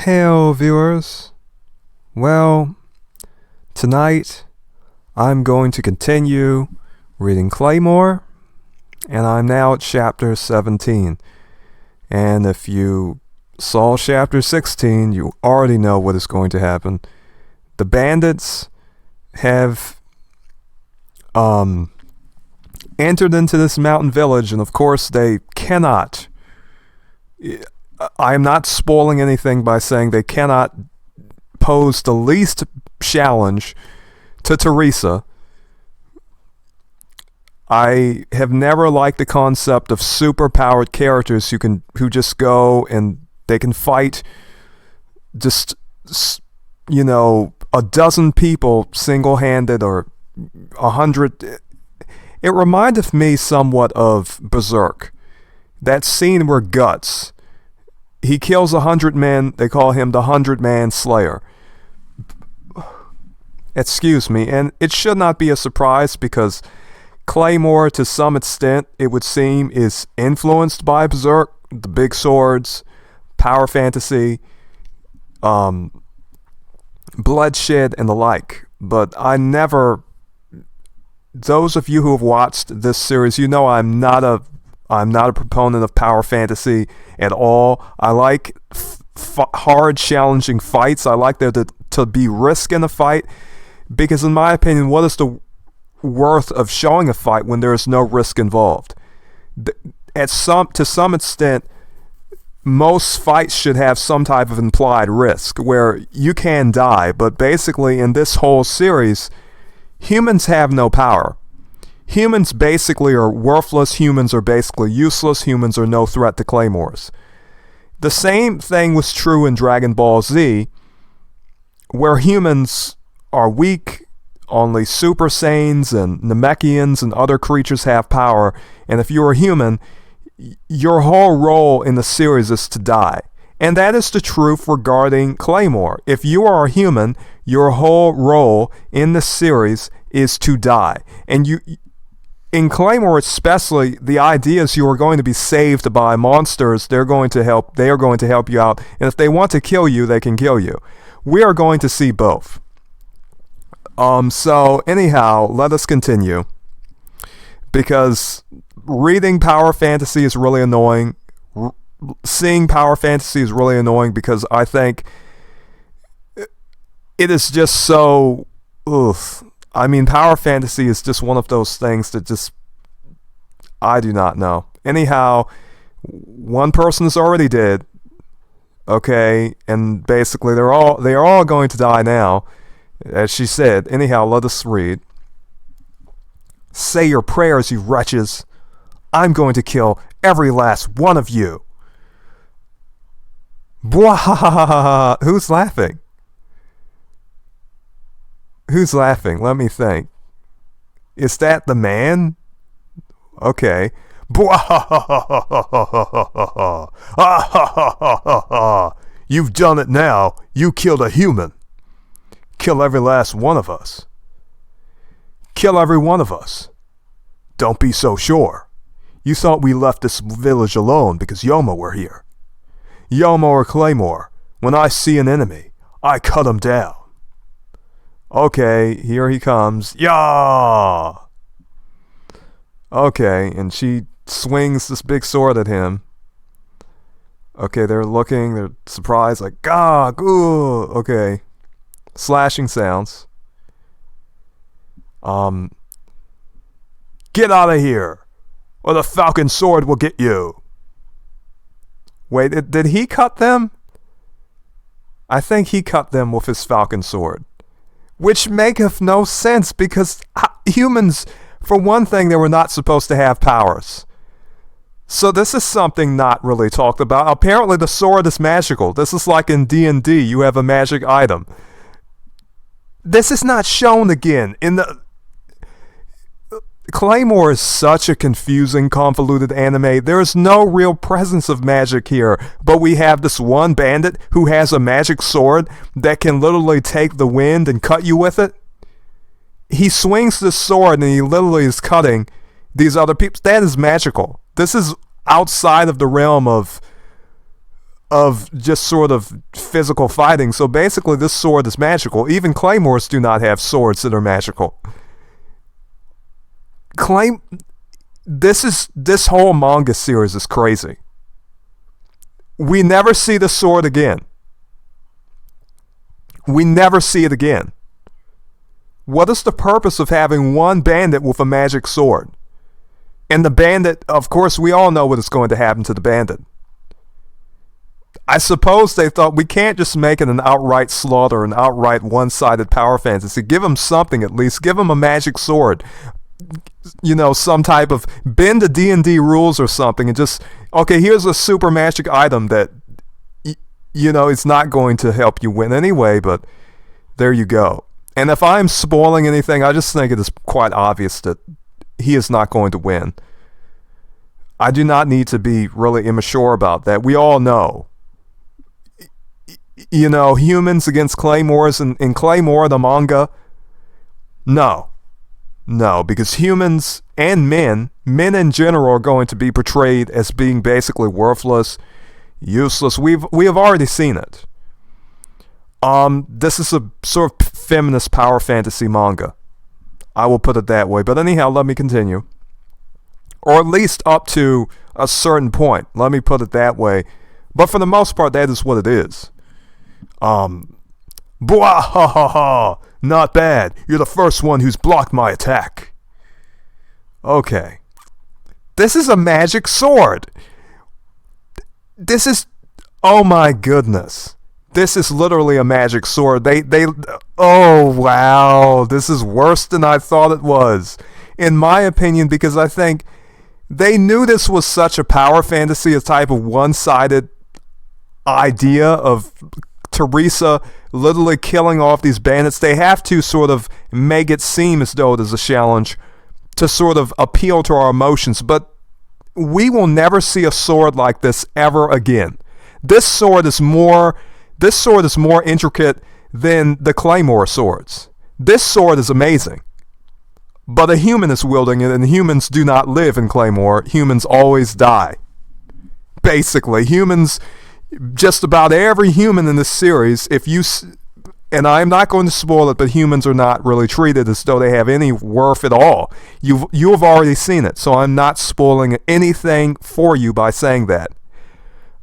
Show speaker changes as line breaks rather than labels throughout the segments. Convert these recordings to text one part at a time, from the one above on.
Hello, viewers. Well, tonight I'm going to continue reading Claymore, and I'm now at chapter 17. And if you saw chapter 16, you already know what is going to happen. The bandits have entered into this mountain village, and of course they cannot. I am not spoiling anything by saying they cannot pose the least challenge to Teresa. I have never liked the concept of super-powered characters who just go and they can fight just, a dozen people single-handed or 100. It reminded me somewhat of Berserk. That scene where Guts, he kills 100 men, they call him the 100-man slayer. Excuse me, and it should not be a surprise because Claymore, to some extent, it would seem, is influenced by Berserk, the big swords, power fantasy, bloodshed, and the like. But those of you who have watched this series, you know I'm not a proponent of power fantasy at all. I like hard, challenging fights. I like there to be risk in a fight, because in my opinion, what is the worth of showing a fight when there is no risk involved? To some extent, most fights should have some type of implied risk where you can die, but basically in this whole series, humans have no power. Humans basically are worthless, humans are basically useless, humans are no threat to Claymores. The same thing was true in Dragon Ball Z, where humans are weak, only Super Saiyans and Namekians and other creatures have power, and if you're a human, your whole role in the series is to die. And that is the truth regarding Claymore. If you are a human, your whole role in the series is to die. And in Claymore especially, the idea is you are going to be saved by monsters. They are going to help you out. And if they want to kill you, they can kill you. We are going to see both. So anyhow, let us continue. Because reading power fantasy is really annoying. Seeing power fantasy is really annoying because I think it is just so... I mean, power fantasy is just one of those things that just... I do not know. Anyhow, one person is already dead. Okay, and basically they are all going to die now, as she said. Anyhow, let us read. Say your prayers, you wretches. I'm going to kill every last one of you. Bwahahaha. Who's laughing? Who's laughing? Let me think. Is that the man? Okay. Bwahahaha. You've done it now. You killed a human. Kill every last one of us. Kill every one of us. Don't be so sure. You thought we left this village alone because Yoma were here. Yoma or Claymore, when I see an enemy, I cut him down. Okay, here he comes. Yah! Okay, and she swings this big sword at him. Okay, they're looking, they're surprised, like, gah, ooh. Okay. Slashing sounds. Get out of here, or the falcon sword will get you. Wait, did he cut them? I think he cut them with his falcon sword. Which maketh no sense, because humans, for one thing, they were not supposed to have powers. So this is something not really talked about. Apparently the sword is magical. This is like in D&D, you have a magic item. This is not shown again. Claymore is such a confusing, convoluted anime. There is no real presence of magic here, but we have this one bandit who has a magic sword that can literally take the wind and cut you with it. He swings this sword and he literally is cutting these other people. That is magical. This is outside of the realm of of just sort of physical fighting. So basically this sword is magical. Even claymores do not have swords that are magical. This whole manga series is crazy. We never see the sword again. We never see it again. What is the purpose of having one bandit with a magic sword? And the bandit, of course, we all know what is going to happen to the bandit. I suppose they thought, we can't just make it an outright slaughter, an outright one-sided power fantasy. Give him something at least. Give him a magic sword. You know, some type of bend the D&D rules or something and just, okay, here's a super magic item that, you know, it's not going to help you win anyway, but there you go. And if I'm spoiling anything, I just think it is quite obvious that he is not going to win. I do not need to be really immature about that. We all know. You know, humans against claymores in Claymore, the manga. No, because humans and men in general are going to be portrayed as being basically worthless, useless. We have already seen it. This is a sort of feminist power fantasy manga. I will put it that way. But anyhow, let me continue. Or at least up to a certain point. Let me put it that way. But for the most part, that is what it is. Bwah ha ha ha. Not bad. You're the first one who's blocked my attack. Okay. This is a magic sword. This is... Oh my goodness. This is literally a magic sword. Oh wow. This is worse than I thought it was. In my opinion, because I think they knew this was such a power fantasy, a type of one-sided idea of Teresa literally killing off these bandits. They have to sort of make it seem as though it is a challenge to sort of appeal to our emotions. But we will never see a sword like this ever again. This sword is more intricate than the Claymore swords. This sword is amazing. But a human is wielding it, and humans do not live in Claymore. Humans always die. Basically, humans, just about every human in this series, and I'm not going to spoil it, but humans are not really treated as though they have any worth at all. You have already seen it, so I'm not spoiling anything for you by saying that.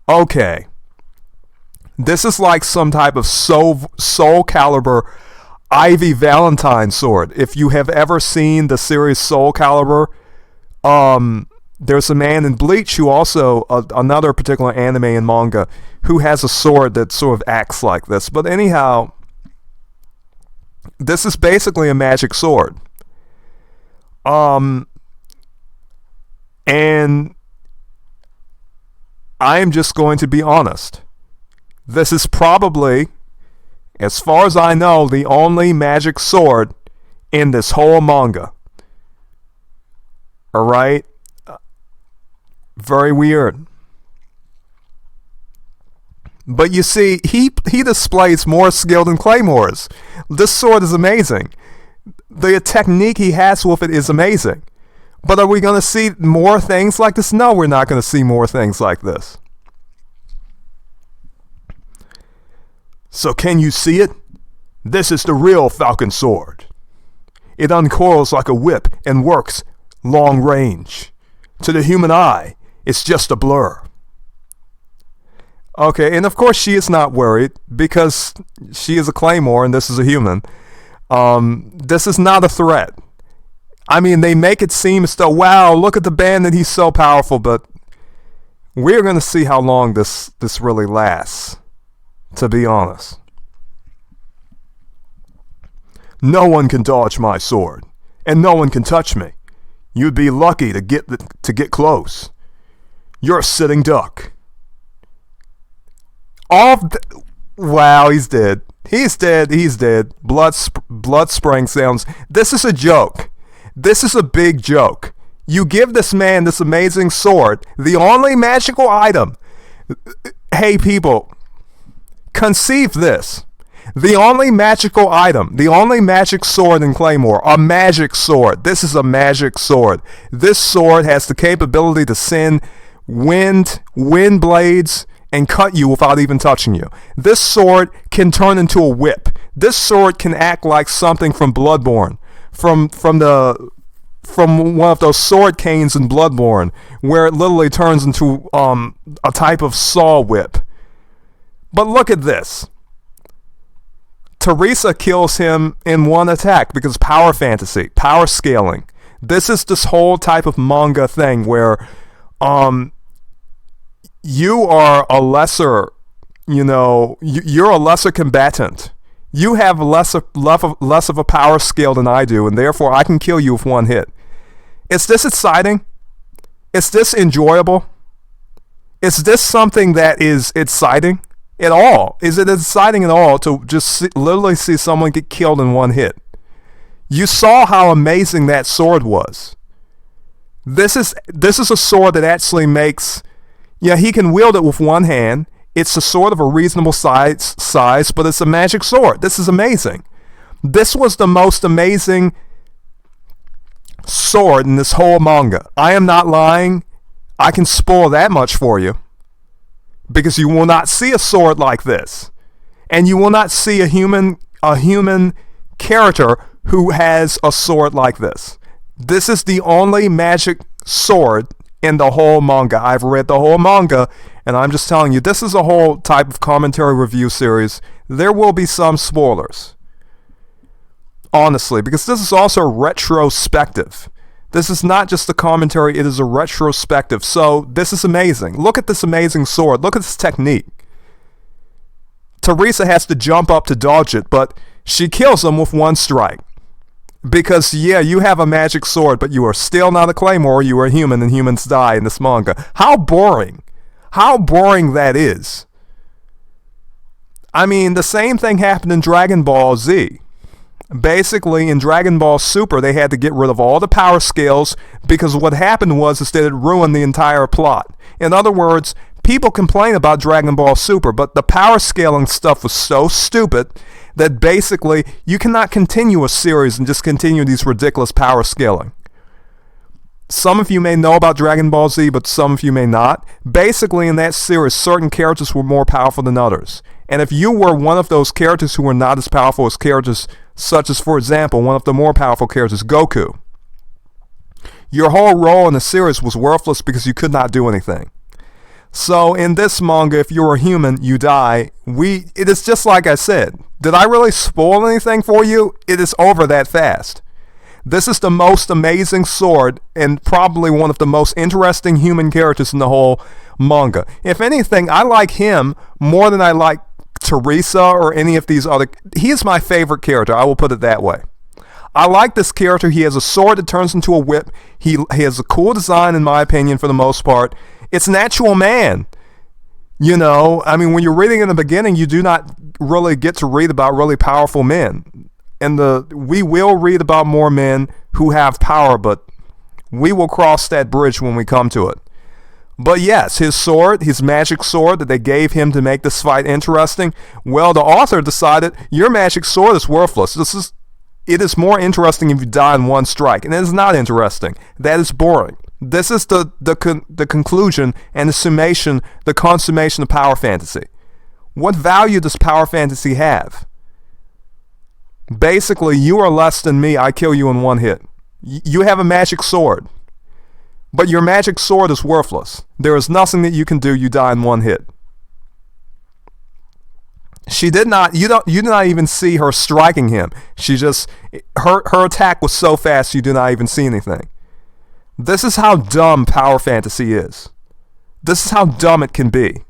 Okay. This is like some type of Soul Calibur Ivy Valentine sword. If you have ever seen the series Soul Calibur, there's a man in Bleach who also, another particular anime and manga, who has a sword that sort of acts like this. But anyhow, this is basically a magic sword. And I'm just going to be honest. This is probably, as far as I know, the only magic sword in this whole manga. Alright? Very weird. But you see, he displays more skill than Claymore's. This sword is amazing. The technique he has with it is amazing. But are we going to see more things like this? No, we're not going to see more things like this. So can you see it? This is the real Falcon Sword. It uncoils like a whip and works long range. To the human eye, it's just a blur. Okay, and of course she is not worried because she is a Claymore and this is a human. This is not a threat. I mean, they make it seem as though, wow, look at the bandit, he's so powerful, but we're going to see how long this really lasts. To be honest. No one can dodge my sword, and no one can touch me. You'd be lucky to get close. You're a sitting duck. Wow, he's dead. He's dead. Blood spraying sounds. This is a joke. This is a big joke. You give this man this amazing sword, the only magical item. Hey people, conceive this. The only magical item, the only magic sword in Claymore, a magic sword. This is a magic sword. This sword has the capability to send wind blades and cut you without even touching you. This sword can turn into a whip. This sword can act like something from Bloodborne, from one of those sword canes in Bloodborne, where it literally turns into a type of saw whip. But look at this. Teresa kills him in one attack because power fantasy, power scaling. This is this whole type of manga thing where you are a lesser, you're a lesser combatant. You have less of a power scale than I do, and therefore I can kill you with one hit. Is this exciting? Is this enjoyable? Is this something that is exciting at all? Is it exciting at all to just literally see someone get killed in one hit? You saw how amazing that sword was. This is a sword that actually makes, he can wield it with one hand. It's a sword of a reasonable size, but it's a magic sword. This is amazing. This was the most amazing sword in this whole manga. I am not lying. I can spoil that much for you, because you will not see a sword like this, and you will not see a human character who has a sword like this. This is the only magic sword in the whole manga. I've read the whole manga, and I'm just telling you, this is a whole type of commentary review series. There will be some spoilers, honestly, because this is also retrospective. This is not just a commentary, it is a retrospective. So this is amazing. Look at this amazing sword. Look at this technique. Teresa has to jump up to dodge it, but she kills him with one strike. Because, you have a magic sword, but you are still not a Claymore. You are a human, and humans die in this manga. How boring. How boring that is. I mean, the same thing happened in Dragon Ball Z. Basically, in Dragon Ball Super, they had to get rid of all the power scales, because what happened was that it ruined the entire plot. In other words, people complain about Dragon Ball Super, but the power scaling stuff was so stupid that basically you cannot continue a series and just continue these ridiculous power scaling. Some of you may know about Dragon Ball Z, but some of you may not. Basically, in that series, certain characters were more powerful than others. And if you were one of those characters who were not as powerful as characters such as, for example, one of the more powerful characters, Goku, your whole role in the series was worthless because you could not do anything. So in this manga, if you're a human, you die. It is just like I said. Did I really spoil anything for you? It is over that fast. This is the most amazing sword and probably one of the most interesting human characters in the whole manga. If anything, I like him more than I like Teresa or any of these other. He is my favorite character. I will put it that way. I like this character. He has a sword that turns into a whip. He has a cool design, in my opinion, for the most part. It's an actual man. I mean, when you're reading in the beginning, you do not really get to read about really powerful men. And we will read about more men who have power, but we will cross that bridge when we come to it. But yes, his sword, his magic sword that they gave him to make this fight interesting, well, the author decided your magic sword is worthless. It is more interesting if you die in one strike. And it is not interesting. That is boring. This is the conclusion and the summation, the consummation of power fantasy. What value does power fantasy have? Basically, you are less than me. I kill you in one hit. You have a magic sword. But your magic sword is worthless. There is nothing that you can do. You die in one hit. You did not even see her striking him. Her attack was so fast you do not even see anything. This is how dumb power fantasy is. This is how dumb it can be.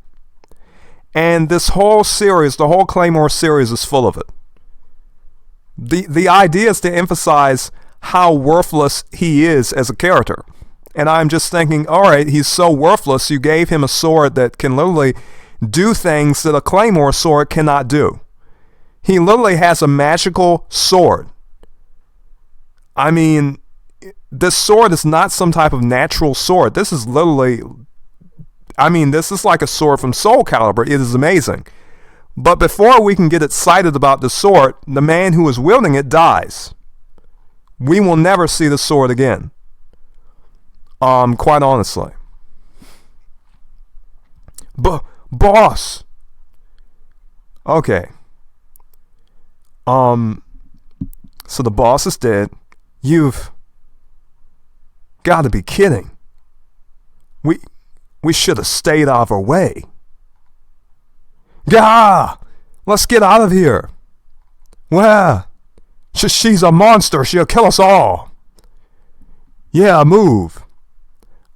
And this whole series, the whole Claymore series, is full of it. The idea is to emphasize how worthless he is as a character. And I'm just thinking, alright, he's so worthless, you gave him a sword that can literally do things that a Claymore sword cannot do. He literally has a magical sword. I mean, this sword is not some type of natural sword. This is literally, this is like a sword from Soul Calibur. It is amazing. But before we can get excited about the sword, the man who is wielding it dies. We will never see the sword again. Quite honestly. But Boss. Okay. So the boss is dead. You've got to be kidding. We should have stayed out of our way. Gah! Let's get out of here. Well, she's a monster. She'll kill us all. Yeah, move.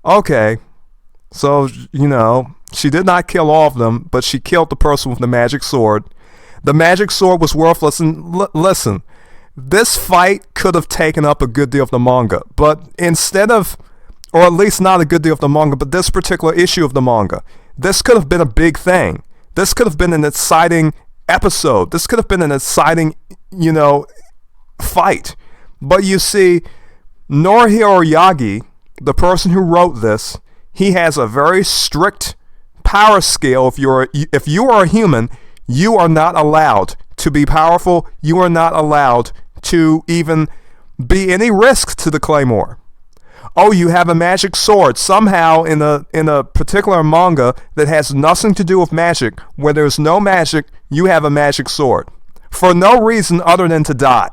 Okay. So, she did not kill all of them, but she killed the person with the magic sword. The magic sword was worthless. And listen, this fight could have taken up a good deal of the manga, but instead of, or at least not a good deal of the manga, but this particular issue of the manga, this could have been a big thing. This could have been an exciting episode. This could have been an exciting, fight. But you see, Norihiro Yagi, the person who wrote this, he has a very strict power scale. If you are a human, you are not allowed to be powerful. You are not allowed to even be any risk to the Claymore. Oh, you have a magic sword. Somehow in a particular manga that has nothing to do with magic, where there's no magic, you have a magic sword. For no reason other than to die.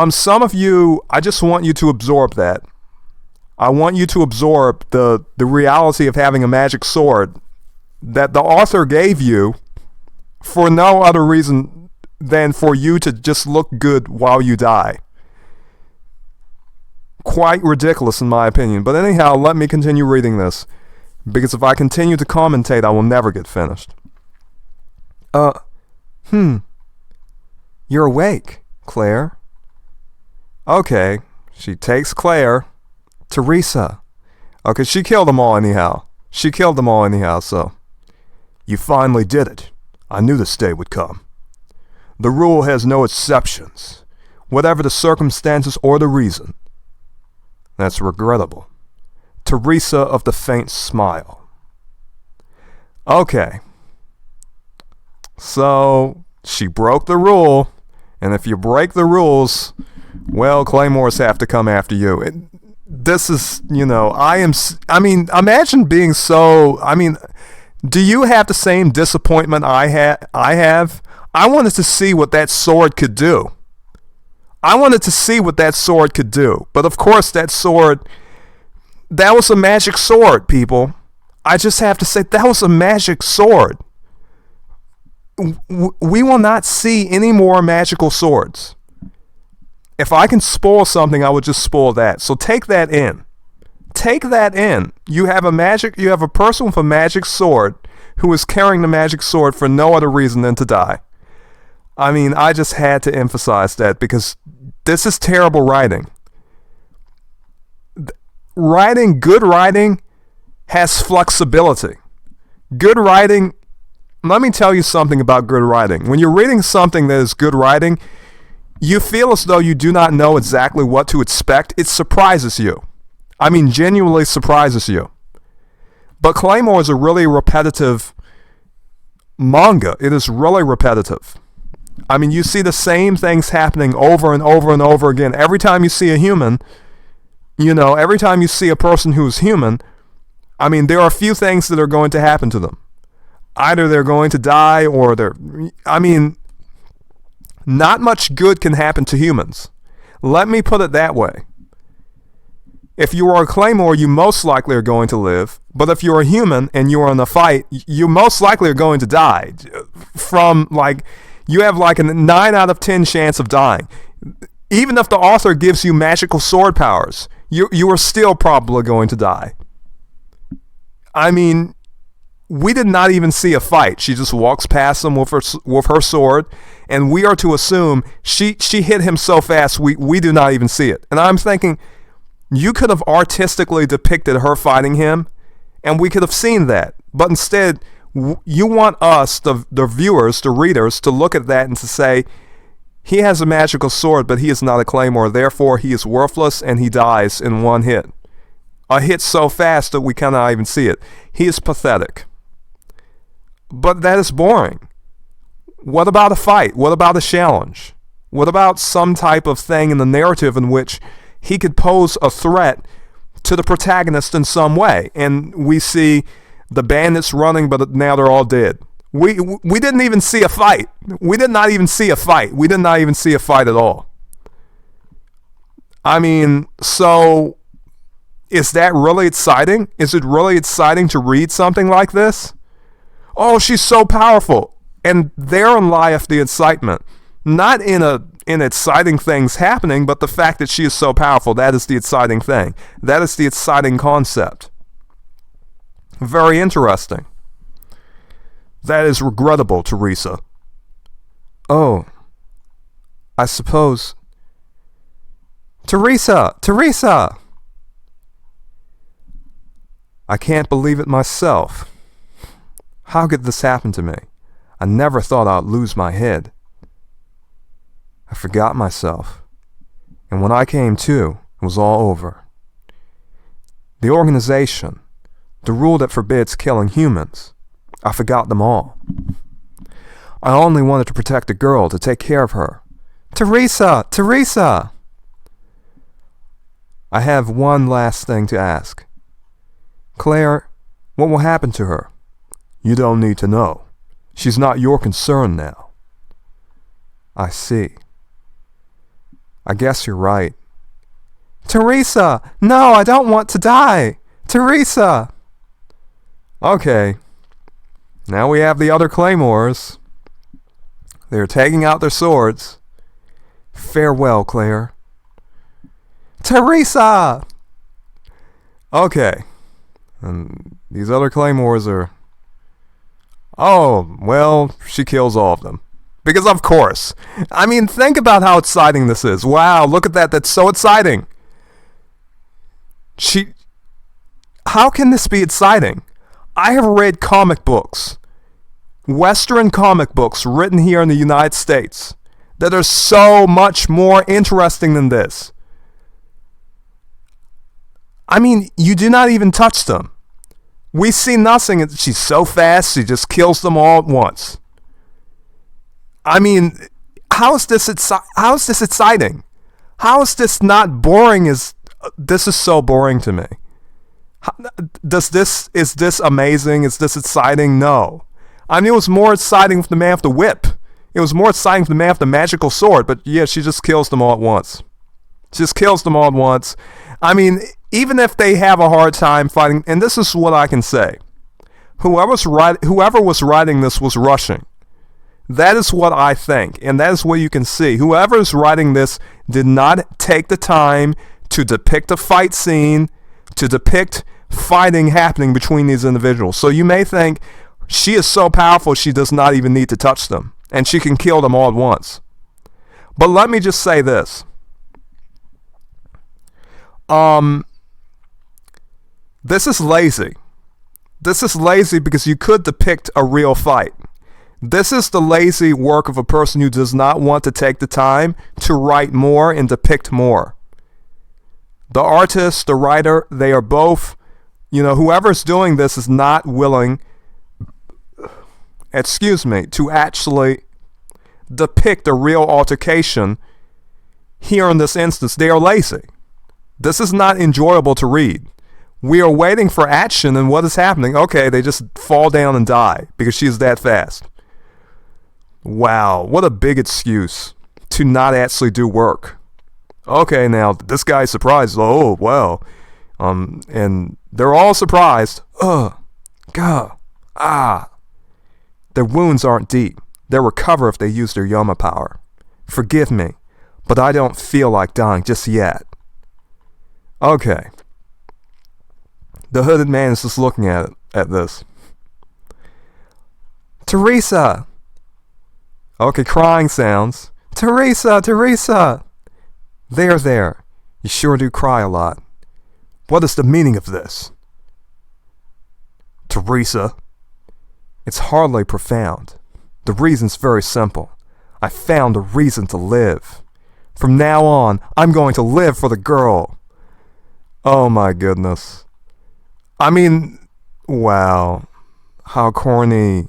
Some of you, I just want you to absorb that. I want you to absorb the reality of having a magic sword that the author gave you for no other reason than for you to just look good while you die. Quite ridiculous in my opinion. But anyhow, let me continue reading this, because if I continue to commentate, I will never get finished. You're awake, Claire. Okay, she takes Claire. Teresa. Okay, she killed them all anyhow. So. You finally did it. I knew this day would come. The rule has no exceptions, whatever the circumstances or the reason. That's regrettable. Teresa of the faint smile. Okay. So, she broke the rule, and if you break the rules, well, Claymores have to come after you. This is, imagine being so, do you have the same disappointment I have? I wanted to see what that sword could do. But of course that was a magic sword, people. I just have to say, that was a magic sword. We will not see any more magical swords. If I can spoil something, I would just spoil that. So take that in. You have a person with a magic sword who is carrying the magic sword for no other reason than to die. I just had to emphasize that, because this is terrible writing. Good writing has flexibility. Good writing, let me tell you something about good writing. When you're reading something that is good writing, you feel as though you do not know exactly what to expect. It surprises you. Genuinely surprises you. But Claymore is a really repetitive manga. It is really repetitive. You see the same things happening over and over and over again. Every time you see a human, every time you see a person who's human, there are a few things that are going to happen to them. Either they're going to die, or not much good can happen to humans. Let me put it that way. If you are a Claymore, you most likely are going to live. But if you're a human and you're in a fight, you most likely are going to die. You have a 9 out of 10 chance of dying. Even if the author gives you magical sword powers, you are still probably going to die. We did not even see a fight. She just walks past him with her sword, and we are to assume she hit him so fast we do not even see it. And I'm thinking, you could have artistically depicted her fighting him, and we could have seen that. But instead, you want us, the viewers, the readers, to look at that and to say, he has a magical sword, but he is not a Claymore. Therefore, he is worthless, and he dies in one hit. A hit so fast that we cannot even see it. He is pathetic. But that is boring. What about a fight? What about a challenge? What about some type of thing in the narrative in which he could pose a threat to the protagonist in some way? And we see The bandits running, but now they're all dead. We didn't even see a fight. We did not even see a fight. We did not even see a fight at all. I mean, so is that really exciting? Is it really exciting to read something like this? Oh, she's so powerful. And therein lieth the excitement. Not in exciting things happening, but the fact that she is so powerful. That is the exciting thing. That is the exciting concept. Very interesting. That is regrettable, Teresa. Oh, I suppose. Teresa! I can't believe it myself. How could this happen to me? I never thought I'd lose my head. I forgot myself. And when I came to, it was all over. The organization, the rule that forbids killing humans, I forgot them all. I only wanted to protect the girl, to take care of her. Teresa! I have one last thing to ask. Claire, what will happen to her? You don't need to know. She's not your concern now. I see. I guess you're right. Teresa! No, I don't want to die! Teresa! Okay. Now we have the other Claymores. They're taking out their swords. Farewell, Claire. Teresa! Okay. And these other Claymores are... Oh, well, she kills all of them. Because of course. I mean, think about how exciting this is. Wow, look at that. That's so exciting. How can this be exciting? I have read comic books, Western comic books written here in the United States, that are so much more interesting than this. I mean, you do not even touch them. We see nothing. She's so fast, she just kills them all at once. I mean, how is this exciting? How is this not boring? This is so boring to me. Is this amazing? Is this exciting? No. I mean, it was more exciting for the man with the whip. It was more exciting for the man with the magical sword. But yeah, she just kills them all at once. She just kills them all at once. I mean, even if they have a hard time fighting, and this is what I can say. Whoever was writing this was rushing. That is what I think, and that is what you can see. Whoever is writing this did not take the time to depict a fight scene, to depict fighting happening between these individuals. So you may think, she is so powerful she does not even need to touch them, and she can kill them all at once. But let me just say this. This is lazy. This is lazy because you could depict a real fight. This is the lazy work of a person who does not want to take the time to write more and depict more. The artist, the writer, they are both, whoever's doing this is not willing, to actually depict a real altercation. Here in this instance, they are lazy. This is not enjoyable to read. We are waiting for action, and what is happening? Okay, they just fall down and die because she's that fast. Wow, what a big excuse to not actually do work. Okay, now this guy's surprised. Oh, wow. And they're all surprised. God. Their wounds aren't deep. They'll recover if they use their yoma power. Forgive me, but I don't feel like dying just yet. Okay. The hooded man is just looking at this. Teresa! Okay, crying sounds. Teresa! There. You sure do cry a lot. What is the meaning of this? Teresa. It's hardly profound. The reason's very simple. I found a reason to live. From now on, I'm going to live for the girl. Oh my goodness. I mean, wow. How corny.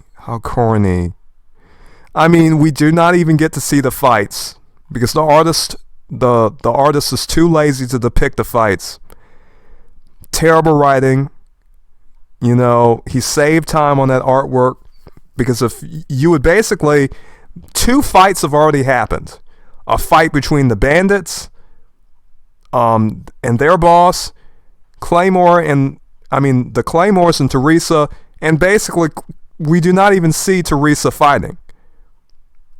I mean, we do not even get to see the fights because the artist is too lazy to depict the fights. Terrible writing. You know, he saved time on that artwork, because if you would basically, 2 fights have already happened. A fight between the bandits and their boss, Claymore and, the Claymores and Teresa, and basically we do not even see Teresa fighting.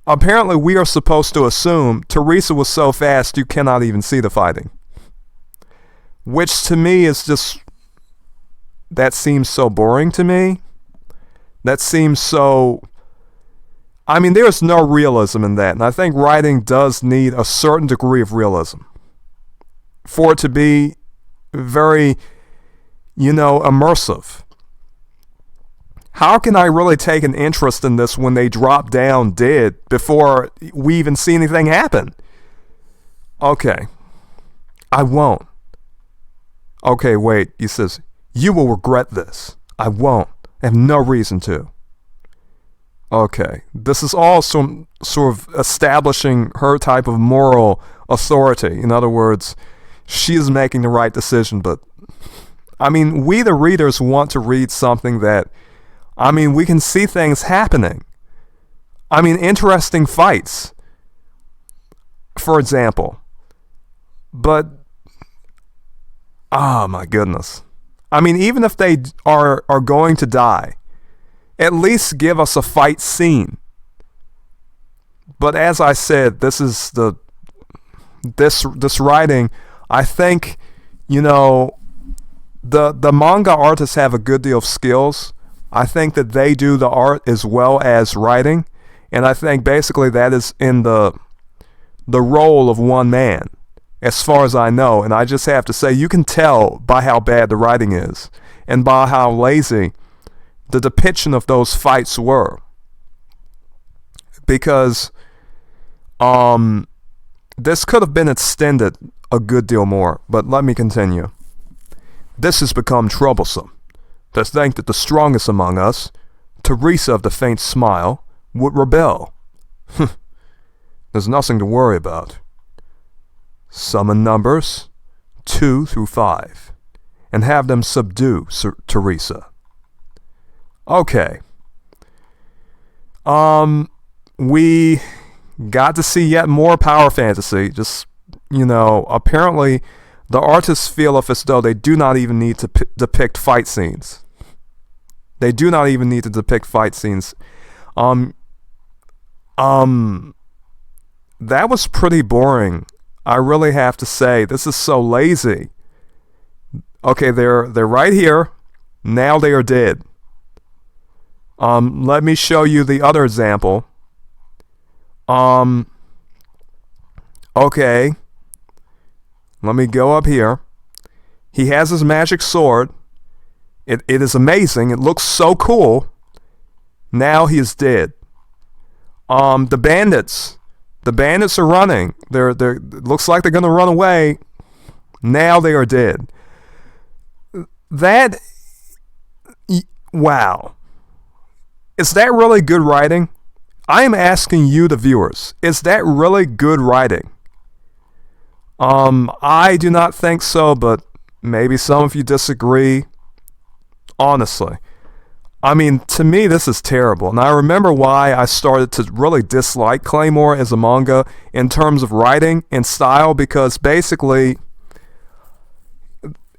Apparently we are supposed to assume Teresa was so fast you cannot even see the fighting. Which to me is just, that seems so boring to me. That seems so, there's no realism in that. And I think writing does need a certain degree of realism for it to be very, immersive. How can I really take an interest in this when they drop down dead before we even see anything happen? Okay. I won't. Okay, wait. He says, you will regret this. I won't. I have no reason to. Okay. This is all some sort of establishing her type of moral authority. In other words, she is making the right decision, but we the readers want to read something that, we can see things happening. Interesting fights, for example. But, oh my goodness. Even if they are going to die, at least give us a fight scene. But as I said, this is this writing, I think, the manga artists have a good deal of skills. I think that they do the art as well as writing, and I think basically that is in the role of one man, as far as I know. And I just have to say, you can tell by how bad the writing is and by how lazy the depiction of those fights were, because this could have been extended a good deal more. But let me continue. This has become troublesome. To think that the strongest among us, Teresa of the faint smile, would rebel. There's nothing to worry about. Summon numbers 2 through 5 and have them subdue Teresa. Okay. We got to see yet more power fantasy. Just, apparently the artists feel as though they do not even need to depict fight scenes. They do not even need to depict fight scenes. That was pretty boring. I really have to say, this is so lazy. Okay, they're right here. Now they are dead. Let me show you the other example. Okay. Let me go up here. He has his magic sword. It is amazing. It looks so cool. Now he is dead. The bandits. The bandits are running. It looks like they're gonna run away. Now they are dead. Wow. Is that really good writing? I am asking you, the viewers, is that really good writing? I do not think so, but maybe some of you disagree. Honestly. To me, this is terrible. And I remember why I started to really dislike Claymore as a manga in terms of writing and style, because basically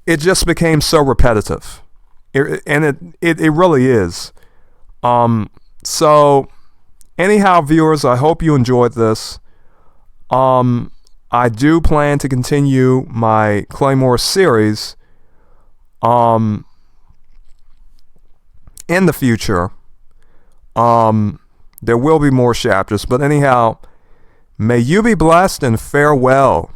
it just became so repetitive. It really is. So anyhow, viewers, I hope you enjoyed this. I do plan to continue my Claymore series in the future. There will be more chapters, but anyhow, may you be blessed and farewell.